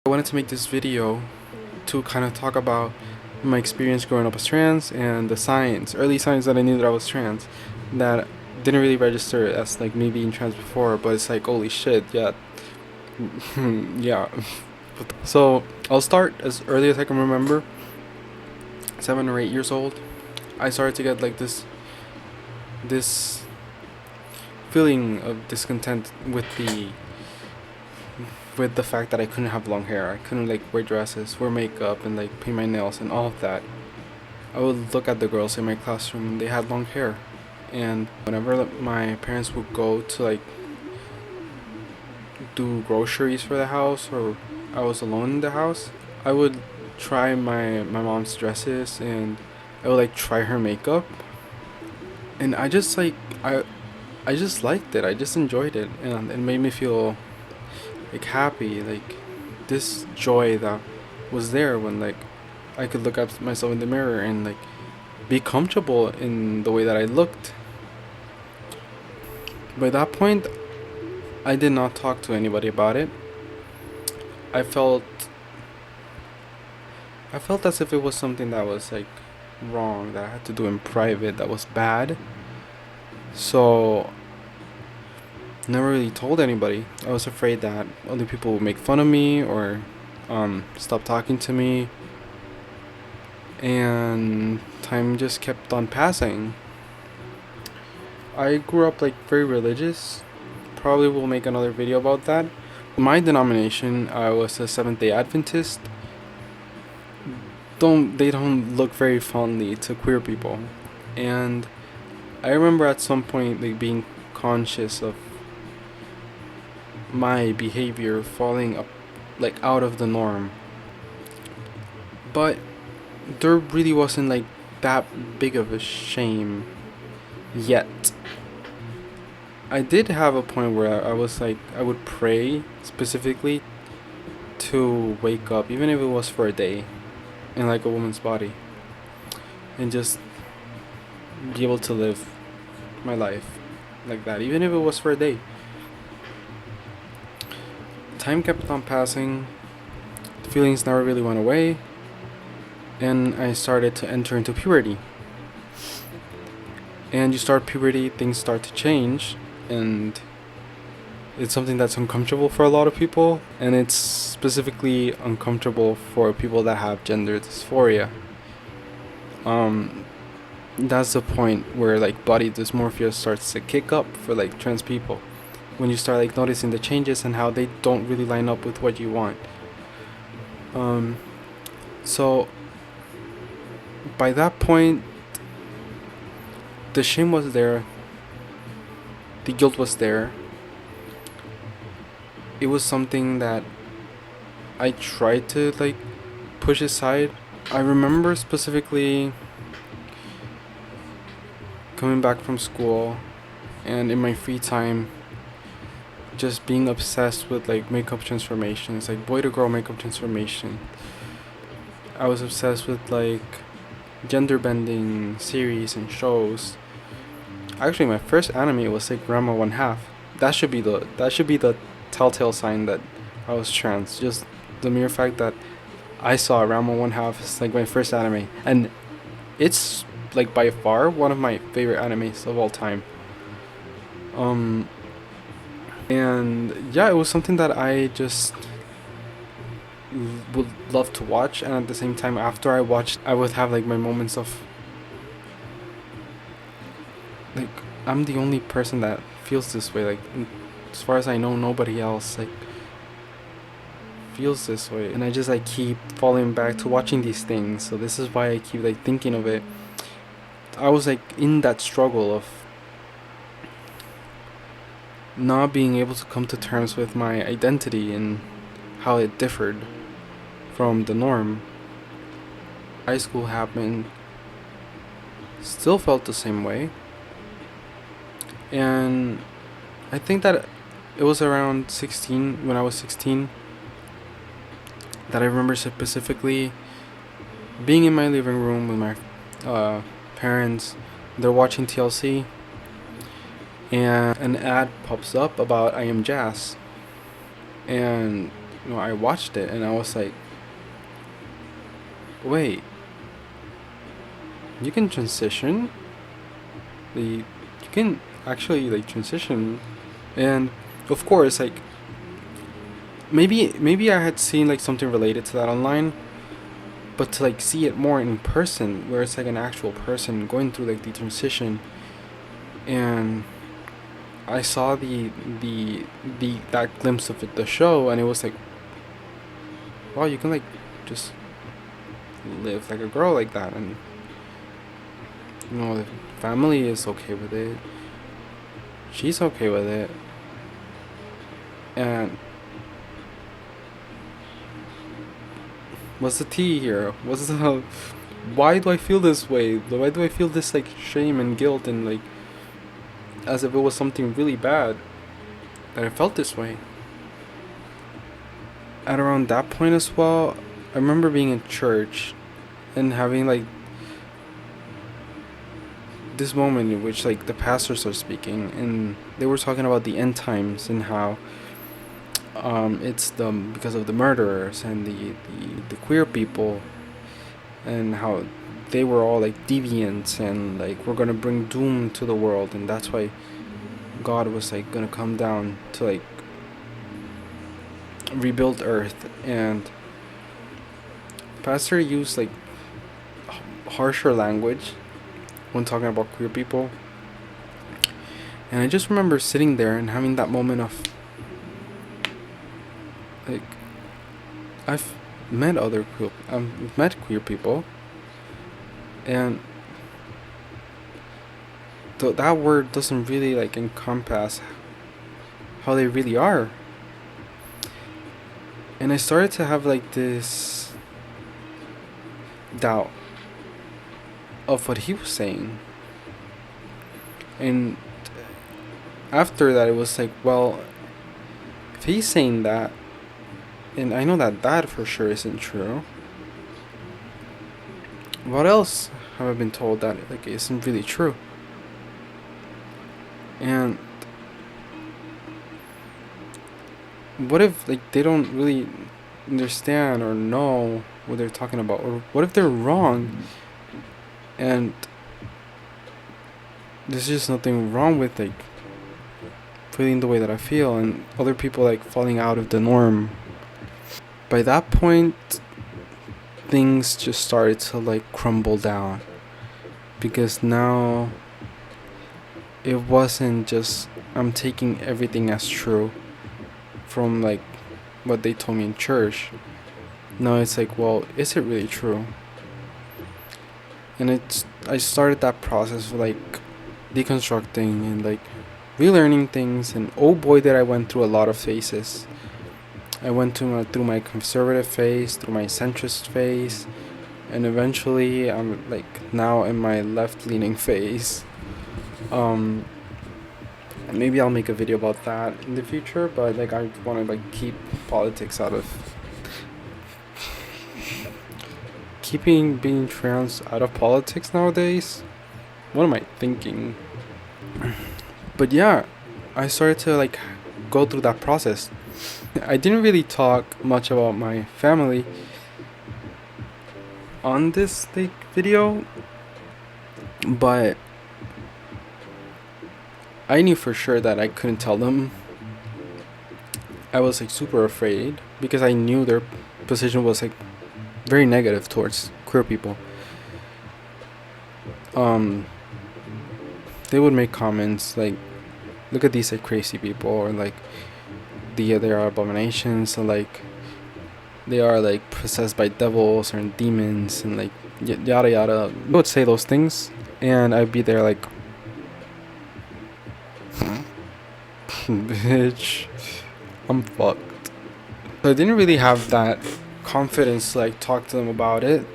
I wanted to make this video to kind of talk about my experience growing up as trans and the signs, early signs that I knew that I was trans, that didn't really register as like me being trans before, but it's like holy shit, yeah, yeah. So I'll start as early as I can remember. 7 or 8 years old, I started to get like this feeling of discontent with the fact that I couldn't have long hair. I couldn't like wear dresses, wear makeup, and like paint my nails and all of that. I would look at the girls in my classroom and they had long hair. And whenever my parents would go to like do groceries for the house, or I was alone in the house, I would try my mom's dresses and I would like try her makeup. And I just like I just liked it. I just enjoyed it, and it made me feel like happy, like this joy that was there when like I could look at myself in the mirror and like be comfortable in the way that I looked. By that point, I did not talk to anybody about it. I felt I felt as if it was something that was like wrong, that I had to do in private, that was bad. So never really told anybody. I was afraid that other people would make fun of me or stop talking to me. And time just kept on passing. I grew up like very religious. Probably will make another video about that. My denomination, I was a Seventh-day Adventist. They don't look very fondly to queer people, and I remember at some point like being conscious of my behavior falling up like out of the norm. But there really wasn't like that big of a shame yet. I did have a point where I was like I would pray specifically to wake up, even if it was for a day, in like a woman's body, and just be able to live my life like that, even if it was for a day. Time kept on passing, the feelings never really went away, and I started to enter into puberty. And you start puberty, things start to change, and it's something that's uncomfortable for a lot of people, and it's specifically uncomfortable for people that have gender dysphoria. That's the point where like body dysmorphia starts to kick up for like trans people, when you start like noticing the changes and how they don't really line up with what you want. So by that point, the shame was there, the guilt was there. It was something that I tried to like push aside. I remember specifically coming back from school and in my free time just being obsessed with like makeup transformations, like boy to girl makeup transformation. I was obsessed with like gender bending series and shows. Actually, my first anime was like Grandma One Half. That should be the telltale sign that I was trans. Just the mere fact that I saw Rama One Half is like my first anime, and it's like by far one of my favorite animes of all time. And yeah, it was something that I just would love to watch, and at the same time, after I watched, I would have like my moments of like I'm the only person that feels this way. Like as far as I know, nobody else like feels this way, and I just like keep falling back to watching these things. So this is why I keep like thinking of it. I was like in that struggle of not being able to come to terms with my identity and how it differed from the norm. High school happened, still felt the same way, and I think that it was around 16, when I was 16, that I remember specifically being in my living room with my parents. They're watching TLC, and an ad pops up about I Am Jazz, and I watched it and I was like, wait, you can transition. You can actually like transition, and of course, like maybe I had seen like something related to that online, but to like see it more in person, where it's like an actual person going through like the transition, and I saw the that glimpse of it, the show, and it was like, wow, you can like just live like a girl like that, and the family is okay with it. She's okay with it, and what's the tea here? What's the why do I feel this way? Why do I feel this like shame and guilt and like as if it was something really bad that I felt this way? At around that point as well, I remember being in church and having like this moment in which like the pastors are speaking and they were talking about the end times and how it's the because of the murderers and the queer people and how they were all like deviants and like we're gonna bring doom to the world, and that's why God was like gonna come down to like rebuild earth. And pastor used like harsher language when talking about queer people, and I just remember sitting there and having that moment of like I've met queer people, and that word doesn't really like encompass how they really are. And I started to have like this doubt of what he was saying. And after that, it was like, well, if he's saying that, and I know that for sure isn't true, what else have I been told that like isn't really true? And what if like they don't really understand or know what they're talking about, or what if they're wrong and there's just nothing wrong with like feeling the way that I feel, and other people like falling out of the norm? By that point, things just started to like crumble down, because now it wasn't just I'm taking everything as true from like what they told me in church. No, it's like, well, is it really true? And I started that process of like deconstructing and like relearning things, and oh boy did I went through a lot of phases. I went through my conservative phase, through my centrist phase, and eventually I'm like now in my left-leaning phase. Maybe I'll make a video about that in the future, but like I want to like keep politics out of keeping being trans out of politics nowadays. What am I thinking? But yeah, I started to like go through that process. I didn't really talk much about my family on this like video, but I knew for sure that I couldn't tell them. I was like super afraid because I knew their position was like very negative towards queer people. They would make comments like, look at these like crazy people, or like they are abominations, or like they are like possessed by devils or demons, and like yada yada. They would say those things, and I'd be there like, bitch, I'm fucked. So I didn't really have that confidence to like talk to them about it.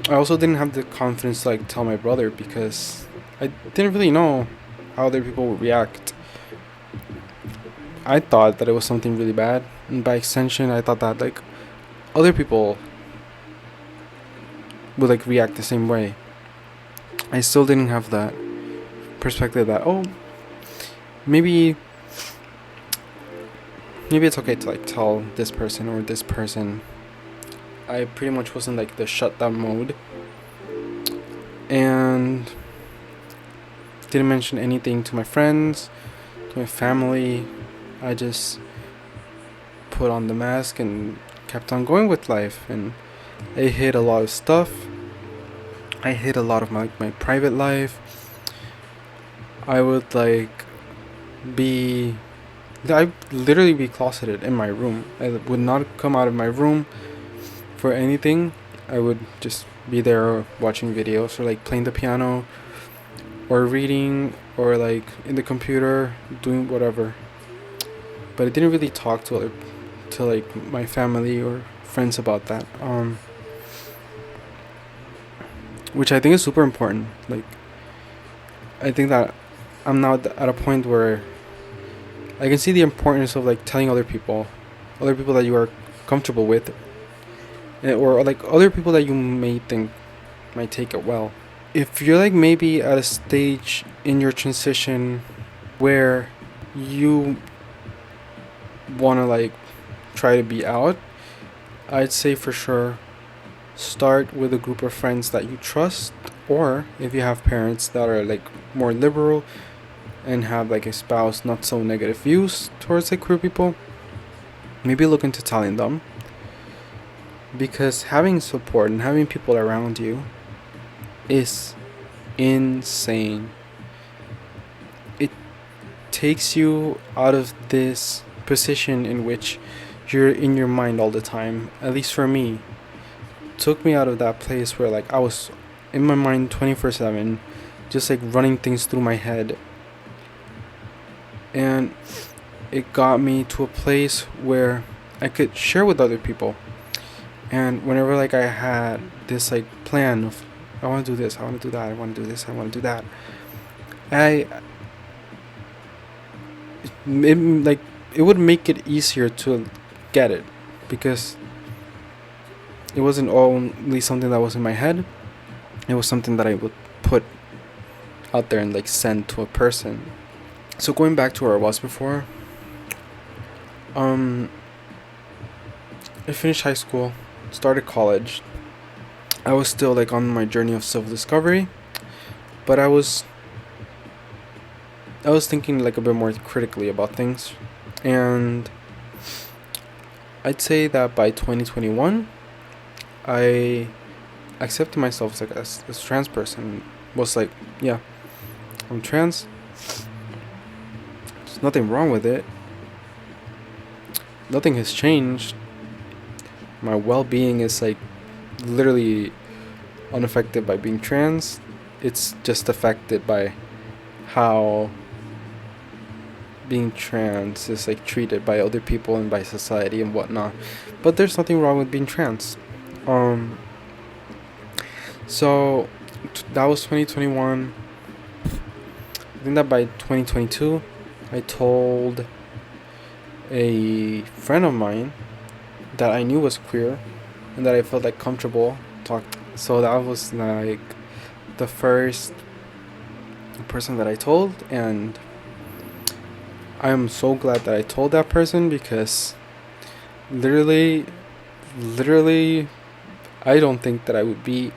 I also didn't have the confidence to like tell my brother, because I didn't really know how other people would react. I thought that it was something really bad, and by extension I thought that like other people would like react the same way. I still didn't have that perspective that, oh, maybe maybe it's okay to like tell this person or this person. I pretty much was in like the shutdown mode and didn't mention anything to my friends, to my family. I just put on the mask and kept on going with life, and I hid a lot of stuff. I hid a lot of my private life. I would like be I literally be closeted in my room. I would not come out of my room for anything. I would just be there watching videos or like playing the piano or reading or like in the computer doing whatever. But I didn't really talk to like my family or friends about that. Which I think is super important. Like I think that I'm now at a point where I can see the importance of like telling other people that you are comfortable with, or like other people that you may think might take it well. If you're like maybe at a stage in your transition where you want to like try to be out, I'd say for sure start with a group of friends that you trust, or if you have parents that are like more liberal and have like a spouse not so negative views towards like queer people, maybe look into telling them, because having support and having people around you is insane. It takes you out of this position in which you're in your mind all the time. At least for me, took me out of that place where like I was in my mind 24/7, just like running things through my head, and it got me to a place where I could share with other people. And whenever like I had this like plan of I want to do this, I want to do that, I want to do this, I want to do that, it would make it easier to get it, because it wasn't only something that was in my head, it was something that I would put out there and like send to a person. So going back to where I was before, I finished high school, started college. I was still like on my journey of self-discovery, but I was thinking like a bit more critically about things, and I'd say that by 2021 I accepted myself as a trans person. Was like, yeah, I'm trans. There's nothing wrong with it. Nothing has changed. My well-being is like literally unaffected by being trans. It's just affected by how being trans is like treated by other people and by society and whatnot. But there's nothing wrong with being trans. So that was 2021. I think that by 2022 I told a friend of mine that I knew was queer and that I felt like comfortable talking. So that was like the first person that I told, and I am so glad that I told that person, because literally I don't think that I would be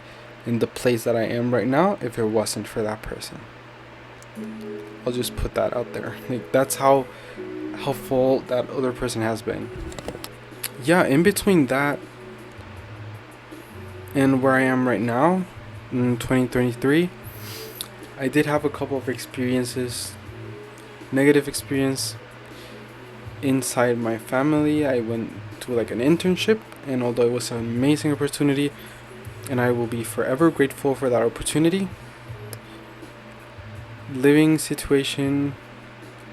in the place that I am right now if it wasn't for that person. I'll just put that out there. Like, that's how helpful that other person has been. Yeah, in between that and where I am right now in 2023, I did have a couple of experiences, negative experience inside my family. I went to like an internship, and although it was an amazing opportunity and I will be forever grateful for that opportunity, living situation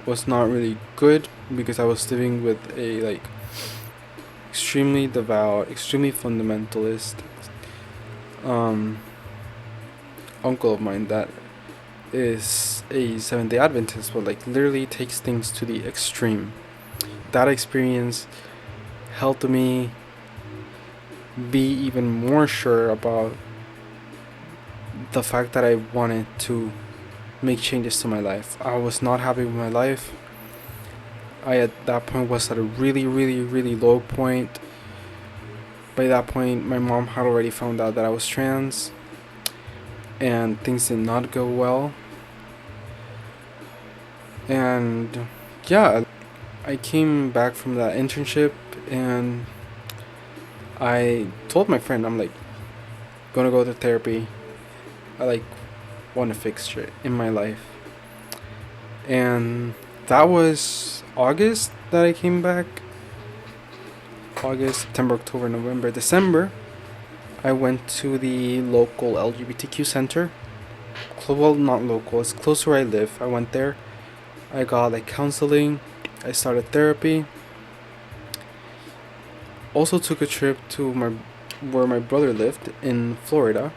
was not really good, because I was living with a like extremely devout, extremely fundamentalist uncle of mine that is a Seventh-day Adventist, but like literally takes things to the extreme. That experience helped me be even more sure about the fact that I wanted to make changes to my life. I was not happy with my life. I at that point was at a really, really, really low point. By that point, my mom had already found out that I was trans, and things did not go well. And yeah, I came back from that internship, and I told my friend, I'm like, gonna go to therapy. I like want to fix shit in my life. And that was August that I came back. August, September, October, November, December. I went to the local LGBTQ center. Well, not local, it's close to where I live. I went there. I got like counseling. I started therapy. Also took a trip to where my brother lived in Florida,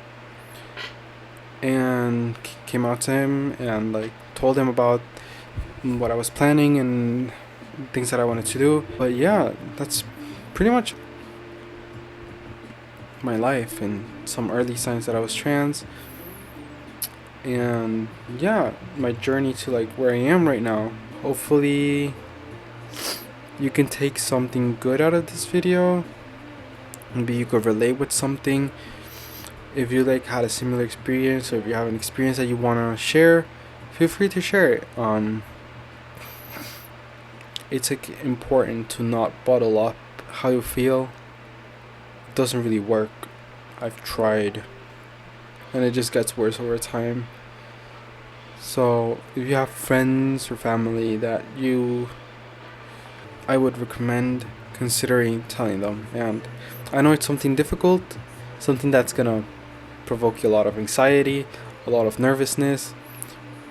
and came out to him and like told him about what I was planning and things that I wanted to do. But yeah, that's pretty much my life and some early signs that I was trans. And yeah, my journey to like where I am right now. Hopefully you can take something good out of this video. Maybe you could relate with something. If you like had a similar experience, or if you have an experience that you want to share, feel free to share it. It's like important to not bottle up how you feel. It doesn't really work. I've tried, and it just gets worse over time. So if you have friends or family that I would recommend considering telling them. And I know it's something difficult, something that's gonna provoke you a lot of anxiety, a lot of nervousness.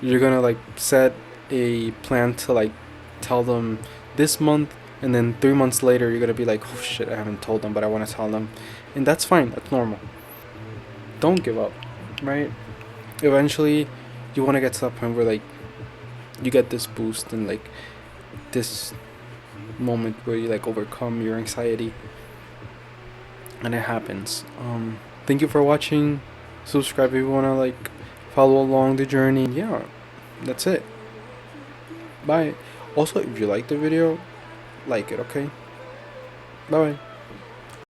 You're gonna like set a plan to like tell them this month, and then 3 months later you're gonna be like, oh shit, I haven't told them, but I want to tell them. And that's fine, that's normal. Don't give up, right? Eventually you want to get to that point where like you get this boost and like this moment where you like overcome your anxiety, and it happens. Thank you for watching. Subscribe if you want to like follow along the journey. Yeah, that's it. Bye. Also, if you like the video, like it, okay? Bye bye.